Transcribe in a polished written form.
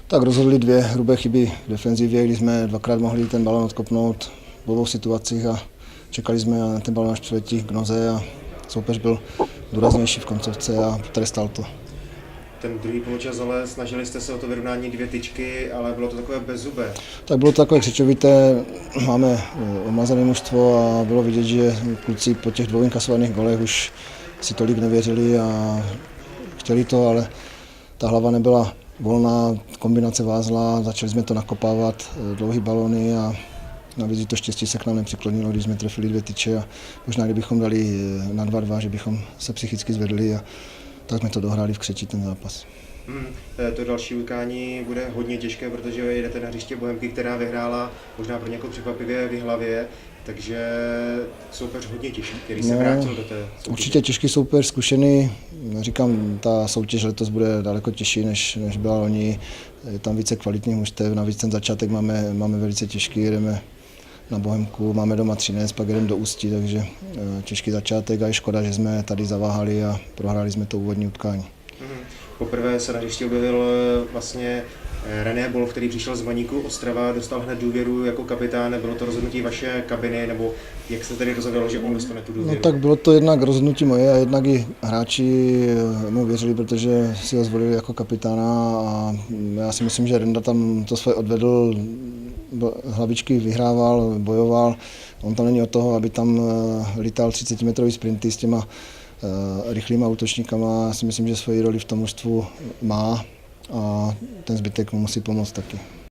Tak rozhodli dvě hrubé chyby v defenzivě, kdy jsme dvakrát mohli ten balón odkopnout v obou situacích a čekali jsme na ten balón až přiletí k noze a soupeř byl důraznější v koncovce a trestal to. Ten druhý poločas, ale snažili jste se o to vyrovnání 2 tyčky, ale bylo to takové bezzubé. Tak bylo to takové křečovité, máme omazané mužstvo a bylo vidět, že kluci po těch 2 inkasovaných golech už si tolik nevěřili a chtěli to, ale ta hlava nebyla volná, kombinace vázla, začali jsme to nakopávat, dlouhý balony a navíc to štěstí se k nám nepřiklonilo, když jsme trefili 2 tyče a možná kdybychom dali na 2-2, že bychom se psychicky zvedli a tak jsme to dohráli v křeči ten zápas. To další utkání bude hodně těžké, protože jedete na hřiště Bohemky, která vyhrála možná pro někoho překvapivě v Jihlavě, takže soupeř hodně těžký, který se vrátil do té soutěže. Určitě těžký soupeř, zkušený. Říkám, ta soutěž letos bude daleko těžší, než byla loni. Je tam více kvalitních mužstev, navíc ten začátek máme velice těžký, jdeme na Bohemku, máme doma Třinec, pak jdeme do Ústí, takže těžký začátek a je škoda, že jsme tady zaváhali a prohráli jsme to úvodní utkání. Poprvé se na hřišti objevil vlastně René Bolf, který přišel z Baníku Ostrava, dostal hned důvěru jako kapitán. Bylo to rozhodnutí vaše kabiny, nebo jak se tedy rozhodlo, že on dostane tu důvěru? No tak bylo to jednak rozhodnutí moje a jednak i hráči mu věřili, protože si ho zvolili jako kapitána a já si myslím, že Renda tam to svoje odvedl, hlavičky vyhrával, bojoval. On tam není od toho, aby tam lítal 30-metrový sprinty s těma rychlýma útočníkama. Já si myslím, že svoji roli v tom mužstvu má a ten zbytek mu musí pomoct taky.